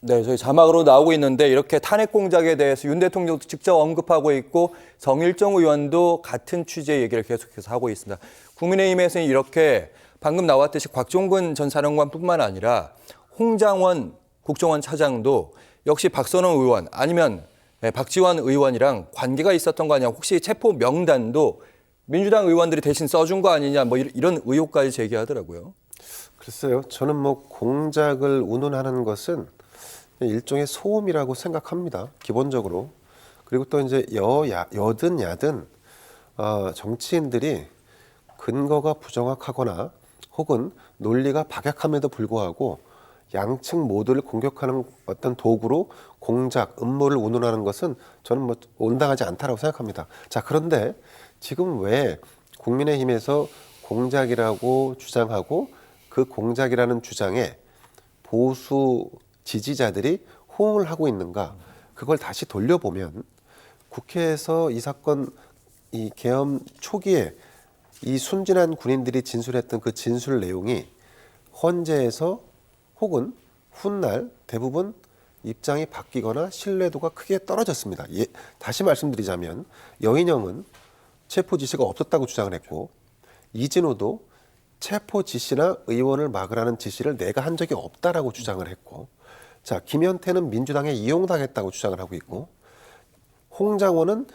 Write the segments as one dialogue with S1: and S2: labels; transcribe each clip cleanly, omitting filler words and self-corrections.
S1: 네, 저희 자막으로 나오고 있는데 이렇게 탄핵 공작에 대해서 윤 대통령도 직접 언급하고 있고 정일정 의원도 같은 취지의 얘기를 계속해서 하고 있습니다. 국민의힘에서는 이렇게 방금 나왔듯이 곽종근 전 사령관뿐만 아니라 홍장원 국정원 차장도 역시 박선원 의원 아니면 박지원 의원이랑 관계가 있었던 거 아니냐. 혹시 체포 명단도 민주당 의원들이 대신 써준 거 아니냐. 뭐 이런 의혹까지 제기하더라고요.
S2: 글쎄요. 저는 뭐 공작을 운운하는 것은 일종의 소음이라고 생각합니다. 기본적으로. 그리고 또 이제 여든 야든 정치인들이 근거가 부정확하거나 혹은 논리가 박약함에도 불구하고 양측 모두를 공격하는 어떤 도구로 공작, 음모를 운운하는 것은 저는 뭐 온당하지 않다라고 생각합니다. 자, 그런데 지금 왜 국민의힘에서 공작이라고 주장하고 그 공작이라는 주장에 보수 지지자들이 호응을 하고 있는가? 그걸 다시 돌려보면 국회에서 이 사건 이 계엄 초기에 이 순진한 군인들이 진술했던 그 진술 내용이 헌재에서 혹은 훗날 대부분 입장이 바뀌거나 신뢰도가 크게 떨어졌습니다. 다시 말씀드리자면 여인영은 체포 지시가 없었다고 주장을 했고 이진우도 체포 지시나 의원을 막으라는 지시를 내가 한 적이 없다라고 주장을 했고, 자, 김현태는 민주당에 이용당했다고 주장을 하고 있고, 홍장원은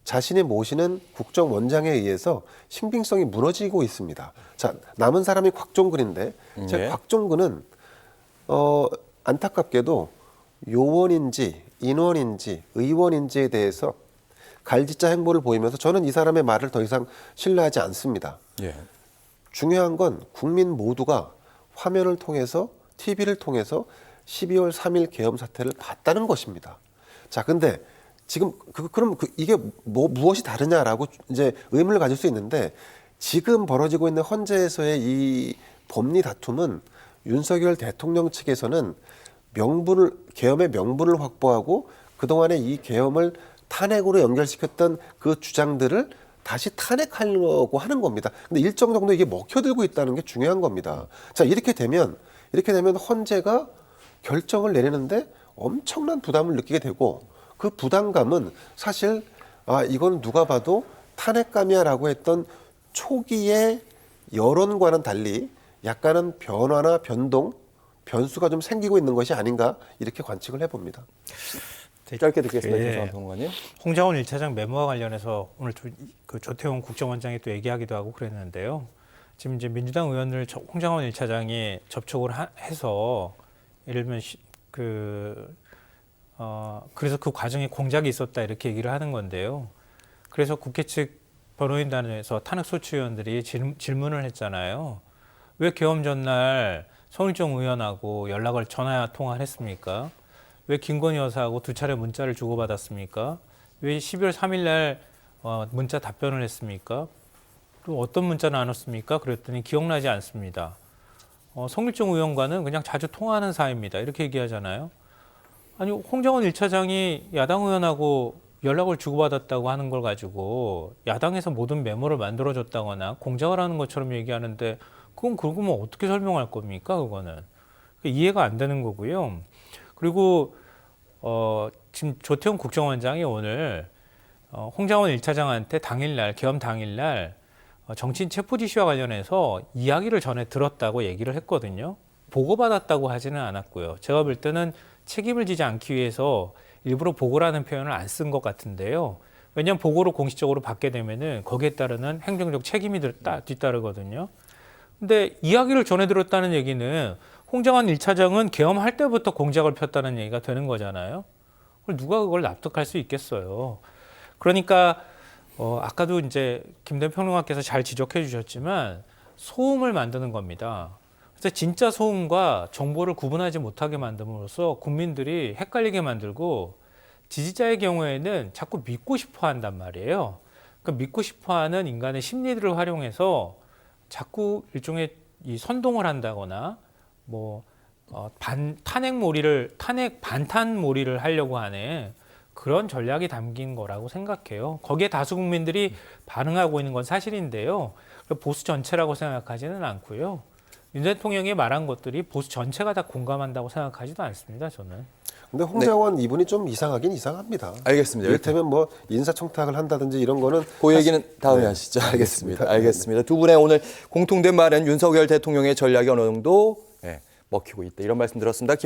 S2: 자신이 모시는 국정원장에 의해서 신빙성이 무너지고 있습니다. 자, 남은 사람이 곽종근인데, 제가 곽종근은 안타깝게도 요원인지 인원인지 의원인지에 대해서 갈짓자 행보를 보이면서 저는 이 사람의 말을 더 이상 신뢰하지 않습니다.
S1: 예.
S2: 중요한 건 국민 모두가 화면을 통해서 TV를 통해서 12월 3일 계엄 사태를 봤다는 것입니다. 자, 근데 지금 그럼 이게 무엇이 다르냐라고 이제 의문을 가질 수 있는데 지금 벌어지고 있는 헌재에서의 이 법리 다툼은 윤석열 대통령 측에서는 계엄의 명분을 확보하고 그동안에 이 계엄을 탄핵으로 연결시켰던 그 주장들을 다시 탄핵하려고 하는 겁니다. 근데 일정 정도 이게 먹혀들고 있다는 게 중요한 겁니다. 자, 이렇게 되면 헌재가 결정을 내리는데 엄청난 부담을 느끼게 되고 그 부담감은 사실 이건 누가 봐도 탄핵감이야라고 했던 초기의 여론과는 달리 약간은 변화나 변수가 좀 생기고 있는 것이 아닌가 이렇게 관측을 해봅니다.
S1: 짧게 듣겠습니다. 김성환 평론가님.
S3: 홍장원 1차장 메모와 관련해서 오늘 그 조태용 국정원장이 또 얘기하기도 하고 그랬는데요. 지금 이제 민주당 의원들 홍장원 1차장이 접촉을 해서 예를 들면 그래서 그 과정에 공작이 있었다 이렇게 얘기를 하는 건데요. 그래서 국회 측 변호인단에서 탄핵소추위원들이 질문을 했잖아요. 왜 계엄 전날 성일종 의원하고 전화 통화를 했습니까? 왜 김건희 여사하고 두 차례 문자를 주고받았습니까? 왜 12월 3일 날 문자 답변을 했습니까? 또 어떤 문자를 나눴습니까? 그랬더니 기억나지 않습니다. 성일종 의원과는 그냥 자주 통화하는 사이입니다. 이렇게 얘기하잖아요. 아니, 홍장원 1차장이 야당 의원하고 연락을 주고받았다고 하는 걸 가지고 야당에서 모든 메모를 만들어줬다거나 공작을 하는 것처럼 얘기하는데 그건 그러면 어떻게 설명할 겁니까? 그거는. 이해가 안 되는 거고요. 그리고 지금 조태용 국정원장이 오늘 홍장원 1차장한테 계엄 당일날 정치인 체포 지시와 관련해서 이야기를 전에 들었다고 얘기를 했거든요. 보고받았다고 하지는 않았고요. 제가 볼 때는 책임을 지지 않기 위해서 일부러 보고라는 표현을 안 쓴 것 같은데요. 왜냐하면 보고를 공식적으로 받게 되면은 거기에 따르는 행정적 책임이 뒤따르거든요. 근데 이야기를 전해 들었다는 얘기는 홍장원 1차장은 계엄할 때부터 공작을 폈다는 얘기가 되는 거잖아요. 누가 그걸 납득할 수 있겠어요. 그러니까 아까도 이제 김대현 평론가께서 잘 지적해 주셨지만 소음을 만드는 겁니다. 그래서 진짜 소음과 정보를 구분하지 못하게 만듦으로써 국민들이 헷갈리게 만들고 지지자의 경우에는 자꾸 믿고 싶어 한단 말이에요. 그러니까 믿고 싶어 하는 인간의 심리들을 활용해서 자꾸 일종의 선동을 한다거나 탄핵 반탄몰이를 하려고 하는 그런 전략이 담긴 거라고 생각해요. 거기에 다수 국민들이 반응하고 있는 건 사실인데요. 보수 전체라고 생각하지는 않고요. 윤 대통령이 말한 것들이 보수 전체가 다 공감한다고 생각하지도 않습니다. 저는.
S2: 근데 홍장원 이분이 좀 이상하긴 이상합니다.
S1: 알겠습니다.
S2: 이를테면 뭐 인사청탁을 한다든지 이런 거는
S1: 그 얘기는 다음에
S2: 네.
S1: 하시죠. 알겠습니다.
S2: 알겠습니다.
S1: 알겠습니다. 두 분의 오늘 공통된 말은 윤석열 대통령의 전략이 어느 정도 먹히고 있다. 이런 말씀 들었습니다.